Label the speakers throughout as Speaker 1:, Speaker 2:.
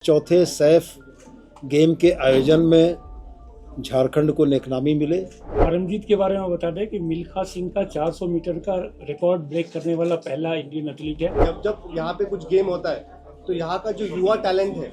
Speaker 1: चौथे सैफ गेम के आयोजन में झारखंड को नेकनामी मिले।
Speaker 2: परमजीत के बारे में बता दें कि मिल्खा सिंह का 400 मीटर का रिकॉर्ड ब्रेक करने वाला पहला इंडियन एथलीट है।
Speaker 3: जब यहाँ पे कुछ गेम होता है तो यहाँ का जो युवा टैलेंट है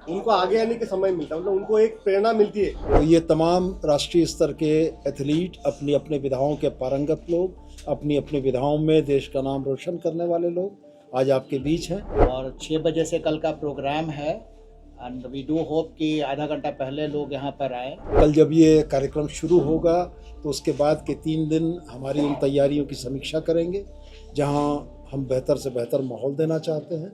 Speaker 3: उनको आगे आने के समय मिलता है, मतलब उनको एक प्रेरणा मिलती है।
Speaker 1: तो ये तमाम राष्ट्रीय स्तर के एथलीट अपनी अपने विधाओं के पारंगत लोग, अपनी अपनी विधाओं में देश का नाम रोशन करने वाले लोग आज आपके बीच हैं।
Speaker 4: और 6 बजे से कल का प्रोग्राम है एंड वी डू होप कि आधा घंटा पहले लोग यहाँ पर आए।
Speaker 1: कल जब ये कार्यक्रम शुरू होगा तो उसके बाद के 3 दिन हमारी उन तैयारियों की समीक्षा करेंगे जहाँ हम बेहतर से बेहतर माहौल देना चाहते हैं।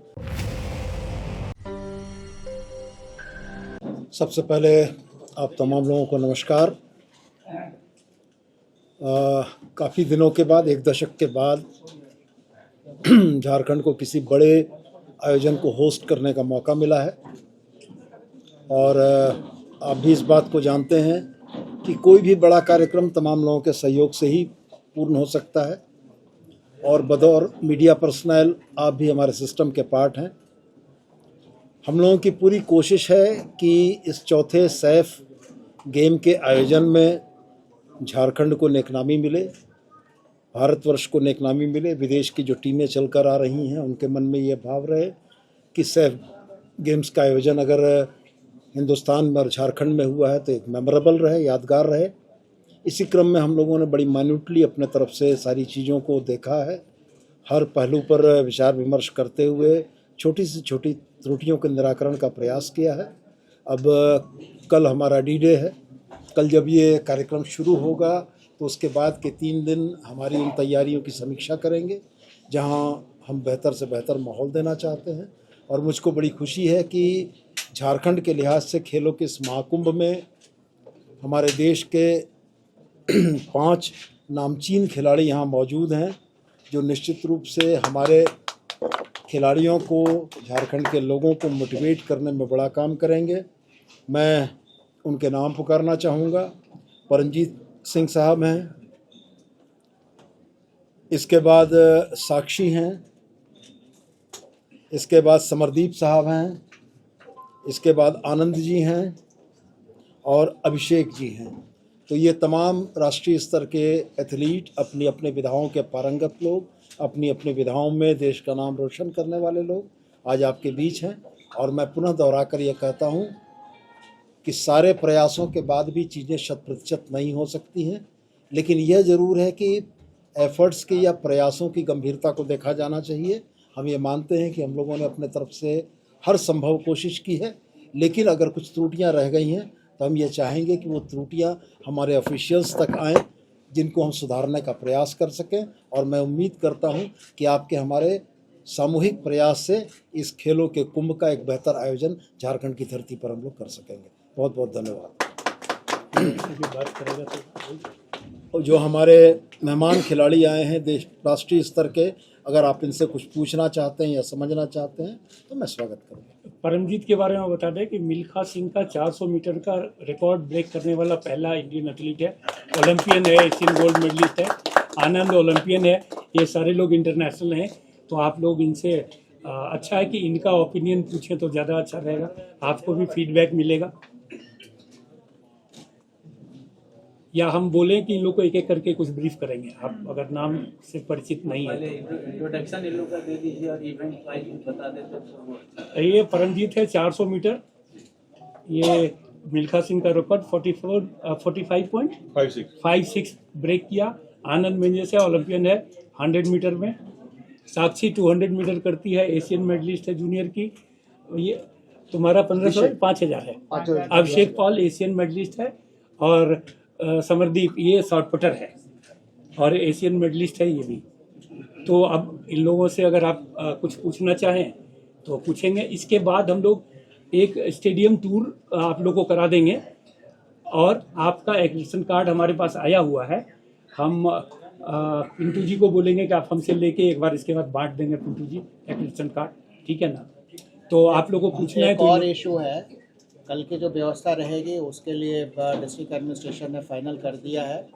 Speaker 1: सबसे पहले आप तमाम लोगों को नमस्कार। काफ़ी दिनों के बाद, 1 दशक के बाद झारखंड को किसी बड़े आयोजन को होस्ट करने का मौका मिला है और आप भी इस बात को जानते हैं कि कोई भी बड़ा कार्यक्रम तमाम लोगों के सहयोग से ही पूर्ण हो सकता है और बतौर मीडिया पर्सनल आप भी हमारे सिस्टम के पार्ट हैं। हम लोगों की पूरी कोशिश है कि इस चौथे सैफ गेम के आयोजन में झारखंड को नेकनामी मिले, भारतवर्ष को नेकनामी मिले। विदेश की जो टीमें चलकर आ रही हैं उनके मन में ये भाव रहे कि सैफ गेम्स का आयोजन अगर हिंदुस्तान में और झारखंड में हुआ है तो एक मेमोरेबल रहे, यादगार रहे। इसी क्रम में हम लोगों ने बड़ी माइन्यूटली अपने तरफ से सारी चीज़ों को देखा है, हर पहलू पर विचार विमर्श करते हुए छोटी से छोटी त्रुटियों के निराकरण का प्रयास किया है। अब कल हमारा D-Day है। कल जब ये कार्यक्रम शुरू होगा तो उसके बाद के 3 दिन हमारी उन तैयारियों की समीक्षा करेंगे जहाँ हम बेहतर से बेहतर माहौल देना चाहते हैं। और मुझको बड़ी खुशी है कि झारखंड के लिहाज से खेलों के इस महाकुंभ में हमारे देश के 5 नामचीन खिलाड़ी यहाँ मौजूद हैं जो निश्चित रूप से हमारे खिलाड़ियों को, झारखंड के लोगों को मोटिवेट करने में बड़ा काम करेंगे। मैं उनके नाम पुकारना चाहूँगा। परमजीत सिंह साहब हैं, इसके बाद साक्षी हैं, इसके बाद समरदीप साहब हैं, इसके बाद आनंद जी हैं और अभिषेक जी हैं। तो ये तमाम राष्ट्रीय स्तर के एथलीट अपनी अपने विधाओं के पारंगत लोग, अपनी अपनी विधाओं में देश का नाम रोशन करने वाले लोग आज आपके बीच हैं। और मैं पुनः दोहरा कर ये कहता हूँ कि सारे प्रयासों के बाद भी चीज़ें 100% नहीं हो सकती हैं, लेकिन यह ज़रूर है कि एफर्ट्स की या प्रयासों की गंभीरता को देखा जाना चाहिए। हम ये मानते हैं कि हम लोगों ने अपने तरफ से हर संभव कोशिश की है, लेकिन अगर कुछ त्रुटियां रह गई हैं तो हम ये चाहेंगे कि वो त्रुटियां हमारे ऑफिशियल्स तक आएँ जिनको हम सुधारने का प्रयास कर सकें। और मैं उम्मीद करता हूं कि आपके हमारे सामूहिक प्रयास से इस खेलों के कुंभ का एक बेहतर आयोजन झारखंड की धरती पर हम लोग कर सकेंगे। बहुत बहुत धन्यवाद। और जो हमारे मेहमान खिलाड़ी आए हैं देश राष्ट्रीय स्तर के, अगर आप इनसे कुछ पूछना चाहते हैं या समझना चाहते हैं तो मैं स्वागत करूँगा।
Speaker 2: परमजीत के बारे में बता दें कि मिल्खा सिंह का 400 मीटर का रिकॉर्ड ब्रेक करने वाला पहला इंडियन एथलीट है। ओलंपियन है, एशियन गोल्ड मेडलिस्ट है। आनंद ओलंपियन है। ये सारे लोग इंटरनेशनल हैं, तो आप लोग इनसे अच्छा है कि इनका ओपिनियन पूछें तो ज़्यादा अच्छा रहेगा, आपको भी फीडबैक मिलेगा। या हम बोलें कि इन लोग को एक एक करके कुछ ब्रीफ करेंगे, आप अगर नाम से परिचित नहीं है
Speaker 5: इंट्रोडक्शन इन लोग का दे दीजिए और इवेंट वाइज बता देते तो।
Speaker 2: ये परमजीत है 400 मीटर, ये मिल्खा सिंह का रिकॉर्ड 45.56 ब्रेक किया। आनंद मेंजेस है, ओलंपियन है 100 मीटर में। साक्षी 200 मीटर करती है, एशियन मेडलिस्ट है जूनियर की। ये तुम्हारा 5000 है। अभिषेक पॉल एशियन मेडलिस्ट है और समरदीप ये शॉर्ट पुटर है और एशियन मेडलिस्ट है ये भी। तो अब इन लोगों से अगर आप कुछ पूछना चाहें तो पूछेंगे। इसके बाद हम लोग एक स्टेडियम टूर आप लोगों को करा देंगे और आपका एक्रेडिटेशन कार्ड हमारे पास आया हुआ है। हम पिंटू जी को बोलेंगे कि आप हमसे लेके एक बार इसके बाद बांट देंगे पिंटू जी एक्रेडिटेशन कार्ड, ठीक है ना। तो आप लोगों को पूछना है
Speaker 4: एक
Speaker 2: तो
Speaker 4: और इशू है, कल की जो व्यवस्था रहेगी उसके लिए डिस्ट्रिक्ट एडमिनिस्ट्रेशन ने फाइनल कर दिया है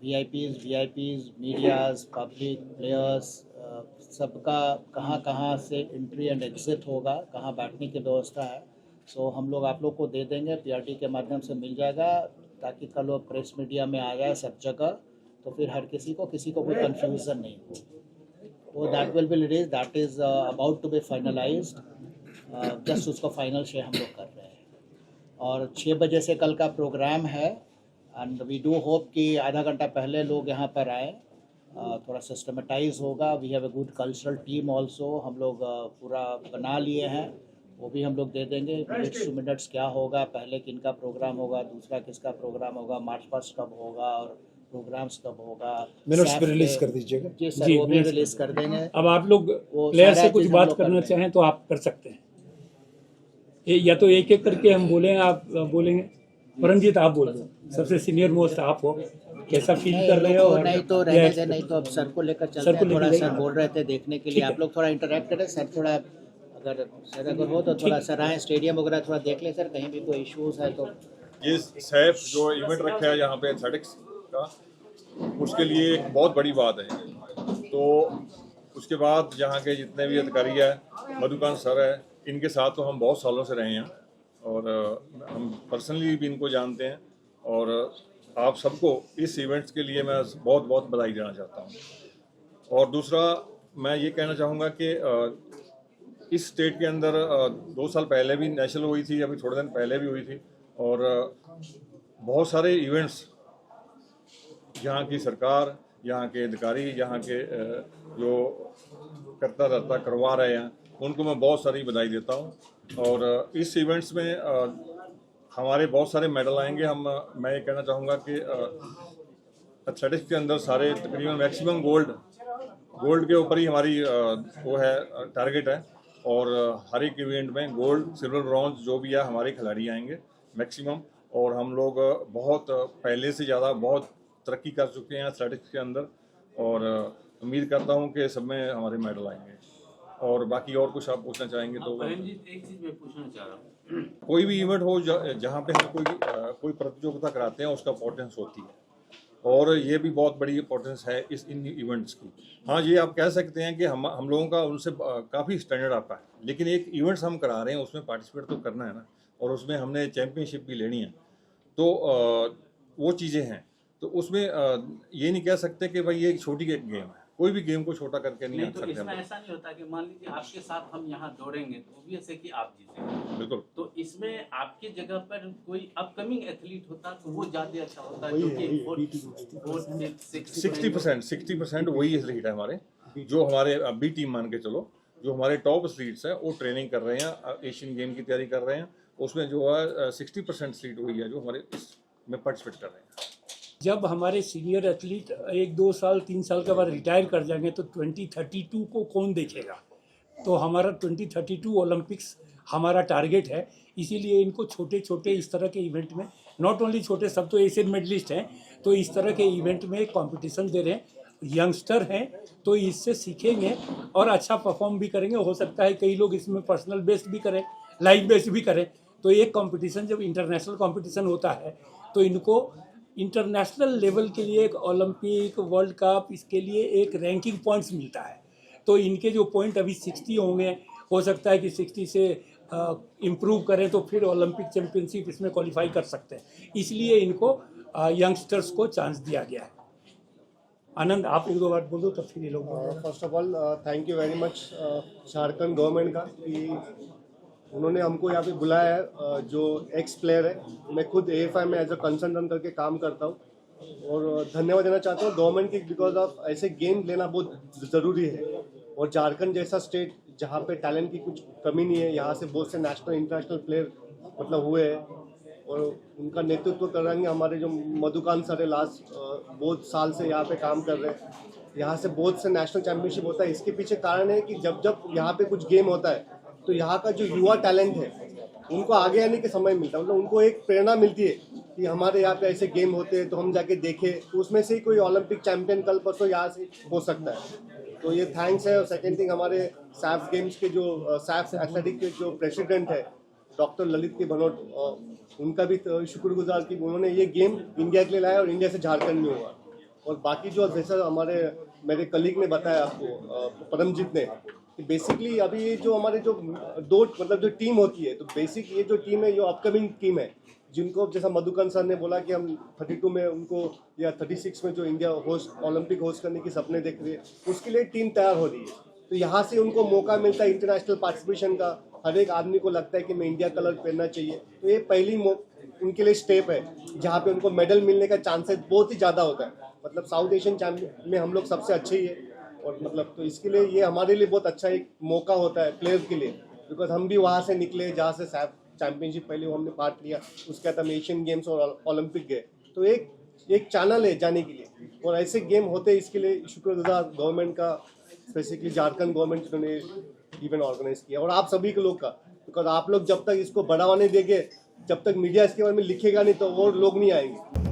Speaker 4: वीआईपीज, मीडियाज, पब्लिक, प्लेयर्स, सबका कहाँ कहाँ से एंट्री एंड एग्जिट होगा, कहाँ बैठने की व्यवस्था है, सो हम लोग आप लोग को दे देंगे, पीआरटी के माध्यम से मिल जाएगा, ताकि कल वो प्रेस मीडिया में आ जाए सब जगह, तो फिर हर किसी को कोई कन्फ्यूज़न नहीं हो। वो that will be release, that is about to be finalised, just उसका फाइनल शेयर हम लोग कर रहे हैं। और 6 बजे से कल का प्रोग्राम है, एंड वी डू होप कि आधा घंटा पहले लोग यहाँ पर आए, थोड़ा सिस्टमेटाइज होगा। We have a good cultural team also, हम लोग पूरा बना लिए हैं, वो भी हम लोग दे देंगे। मिनट्स टू मिनट्स क्या होगा, पहले किनका प्रोग्राम होगा, दूसरा किसका प्रोग्राम होगा, मार्च पास्ट कब होगा और प्रोग्राम्स कब होगा,
Speaker 1: मिनट्स पे रिलीज कर दीजिएगा।
Speaker 4: जी सर,
Speaker 2: जी,
Speaker 4: वो भी
Speaker 2: minutes
Speaker 4: रिलीज कर देंगे।
Speaker 2: अब आप लोग
Speaker 4: वो
Speaker 2: प्लेयर
Speaker 4: सारा
Speaker 2: से कुछ
Speaker 4: चीज़ हम
Speaker 2: बात
Speaker 4: लोग कर
Speaker 2: करना
Speaker 4: लेंगे।
Speaker 2: चाहें तो आप कर सकते हैं। या तो एक एक करके हम बोलें, आप बोलेंगे। परमजीत आप बोल दो, सबसे सीनियर मोस्ट आप हो, कैसा फील कर रहे हो?
Speaker 4: नहीं तो रहने दे, नहीं तो अब सर को लेकर चलते
Speaker 2: सर को
Speaker 4: हैं। थोड़ा
Speaker 2: लेकर
Speaker 4: सर
Speaker 2: जाइए।
Speaker 4: बोल रहे थे देखने के लिए,
Speaker 2: ठीक है।
Speaker 4: आप लोग थोड़ा इंटरेक्ट करें। सर थोड़ा अगर हो तो थोड़ा सर आए, स्टेडियम वगैरह थोड़ा देख ले सर, कहीं भी कोई इश्यूज है तो।
Speaker 6: ये सैफ जो इवेंट रखा है यहाँ पे एथलेटिक्स का, उसके लिए एक बहुत बड़ी बात है। तो उसके बाद यहाँ के जितने भी अधिकारी है, मधुकांत सर है, इनके साथ तो हम बहुत सालों से रहे हैं और हम पर्सनली भी इनको जानते हैं। और आप सबको इस इवेंट्स के लिए मैं बहुत बहुत बधाई देना चाहता हूँ। और दूसरा मैं ये कहना चाहूँगा कि इस स्टेट के अंदर 2 साल पहले भी नेशनल हुई थी, अभी थोड़े दिन पहले भी हुई थी, और बहुत सारे इवेंट्स यहाँ की सरकार, यहाँ के अधिकारी, यहाँ के जो करता रहता करवा रहे हैं, उनको मैं बहुत सारी बधाई देता हूँ। और इस इवेंट्स में हमारे बहुत सारे मेडल आएंगे। मैं ये कहना चाहूँगा कि एथलेटिक्स के अंदर सारे तकरीबन मैक्सिमम गोल्ड के ऊपर ही हमारी वो है टारगेट है। और हर एक इवेंट में गोल्ड, सिल्वर, ब्रॉन्ज जो भी है हमारे खिलाड़ी आएंगे मैक्सिमम। और हम लोग बहुत पहले से ज़्यादा बहुत तरक्की कर चुके हैं एथलेटिक्स के अंदर, और उम्मीद करता हूं कि सब में हमारे मेडल आएंगे। और बाकी और कुछ आप पूछना चाहेंगे तो?
Speaker 5: परमजीत, एक चीज मैं पूछना चाह रहा हूँ,
Speaker 6: कोई भी इवेंट हो जहाँ पे हम कोई प्रतियोगिता कराते हैं, उसका इम्पोर्टेंस होती है, और ये भी बहुत बड़ी इम्पोर्टेंस है इन इवेंट्स की। हाँ, ये आप कह सकते हैं कि हम लोगों का उनसे काफ़ी स्टैंडर्ड आता है, लेकिन एक इवेंट्स हम करा रहे हैं, उसमें पार्टिसिपेट तो करना है ना, और उसमें हमने चैम्पियनशिप भी लेनी है, तो वो चीज़ें हैं। तो उसमें ये नहीं कह सकते कि भाई ये एक छोटी गेम है, कोई भी गेम को छोटा करके नहीं
Speaker 5: नहीं
Speaker 6: रख
Speaker 5: तो
Speaker 6: सकते
Speaker 5: इसमें
Speaker 6: हम।
Speaker 5: ऐसा नहीं होता कि मान लीजिए आपके साथ हम यहाँ दौड़ेंगे तो ऑब्वियस है कि आप जीतेंगे,
Speaker 6: बिल्कुल।
Speaker 5: तो इसमें आपकी जगह पर कोई अपकमिंग एथलीट होता तो वो ज्यादा अच्छा होता, जो कि
Speaker 6: 60% वही एथलीट है हमारे, जो हमारे बी टीम मान के चलो, जो हमारे टॉप एथलीट्स हैं वो ट्रेनिंग कर रहे हैं, एशियन गेम की तैयारी कर रहे हैं, उसमें जो है 60% एथलीट वही है जो हमारे इसमें पार्टिसिपेट कर रहे हैं।
Speaker 2: जब हमारे सीनियर एथलीट 1-2 साल 3 साल के बाद रिटायर कर जाएंगे तो 2032 को कौन देखेगा? तो हमारा 2032 ओलंपिक्स हमारा टारगेट है। इसीलिए इनको छोटे छोटे इस तरह के इवेंट में, नॉट ओनली छोटे, सब तो एशियन मेडलिस्ट हैं, तो इस तरह के इवेंट में कंपटीशन दे रहे हैं। यंगस्टर हैं तो इससे सीखेंगे और अच्छा परफॉर्म भी करेंगे। हो सकता है कई लोग इसमें पर्सनल बेस्ड भी करें, लाइफ बेस्ड भी करें। तो एक कंपटीशन जब इंटरनेशनल कंपटीशन होता है तो इनको इंटरनेशनल लेवल के लिए एक ओलंपिक, वर्ल्ड कप, इसके लिए एक रैंकिंग पॉइंट्स मिलता है। तो इनके जो पॉइंट अभी 60 होंगे, हो सकता है कि 60 से इम्प्रूव करें तो फिर ओलंपिक चैंपियनशिप इसमें क्वालिफाई कर सकते हैं। इसलिए इनको यंगस्टर्स को चांस दिया गया है। आनंद, आप 1-2 बार बोल दो तो फिर ये लोग।
Speaker 3: First of all thank you very much Jharkhand government का कि उन्होंने हमको यहाँ पे बुलाया है। जो एक्स प्लेयर है, मैं खुद AFI में एज अ कंसल्टेंट करके काम करता हूँ, और धन्यवाद देना चाहता हूँ गवर्नमेंट की, बिकॉज ऑफ ऐसे गेम लेना बहुत ज़रूरी है। और झारखंड जैसा स्टेट जहाँ पे टैलेंट की कुछ कमी नहीं है, यहाँ से बहुत से नेशनल इंटरनेशनल प्लेयर मतलब हुए हैं, और उनका नेतृत्व कर रहे हैं हमारे जो मधुकांत सर है। लास्ट बहुत साल से यहाँ पे काम कर रहे हैं, यहाँ से बहुत से नेशनल चैंपियनशिप होता है। इसके पीछे कारण है कि जब जब यहाँ पे कुछ गेम होता है तो यहाँ का जो युवा टैलेंट है उनको आगे आने के समय मिलता है, मतलब उनको एक प्रेरणा मिलती है कि हमारे यहाँ पे ऐसे गेम होते हैं तो हम जाके देखें, तो उसमें से ही कोई ओलंपिक चैंपियन कल परसों यहाँ से हो सकता है। तो ये थैंक्स है। और सेकेंड थिंग, हमारे सैफ गेम्स के जो सैफ एथलेटिक के जो प्रेसिडेंट है डॉक्टर ललित के भनोट, उनका भी शुक्रगुजार कि उन्होंने ये गेम इंडिया के लिए लाया और इंडिया से झारखंड में हुआ। और बाकी जो जैसा मेरे कलीग ने बताया आपको परमजीत ने, कि बेसिकली अभी ये जो हमारे जो दो मतलब जो टीम होती है, तो बेसिक ये जो टीम है ये अपकमिंग टीम है, जिनको जैसा मधुकर सर ने बोला कि हम 32 में उनको या 36 में जो इंडिया ओलंपिक होस्ट करने की सपने देख रही है, उसके लिए टीम तैयार हो रही है। तो यहाँ से उनको मौका मिलता है इंटरनेशनल पार्टिसिपेशन का। हर एक आदमी को लगता है कि मैं इंडिया कलर पहनना चाहिए, तो ये पहली उनके लिए स्टेप है जहाँ पे उनको मेडल मिलने का चांसेस बहुत ही ज़्यादा होता है। मतलब साउथ एशियन चैंपियन में हम लोग सबसे अच्छे ही है, और मतलब तो इसके लिए ये हमारे लिए बहुत अच्छा एक मौका होता है प्लेयर के लिए, बिकॉज हम भी वहाँ से निकले जहाँ से चैंपियनशिप पहले हमने पार्ट लिया, उसके बाद हम एशियन गेम्स और ओलंपिक गए। तो एक चैनल है जाने के लिए, और ऐसे गेम होते हैं। इसके लिए शुक्रगुजार गवर्नमेंट का, स्पेसिफिकली झारखंड गवर्नमेंट जिन्होंने इवेंट ऑर्गेनाइज किया, और आप सभी के लोग का, बिकॉज आप लोग जब तक इसको बढ़ावा नहीं देंगे, जब तक मीडिया इसके बारे में लिखेगा नहीं, तो और लोग नहीं आएंगे।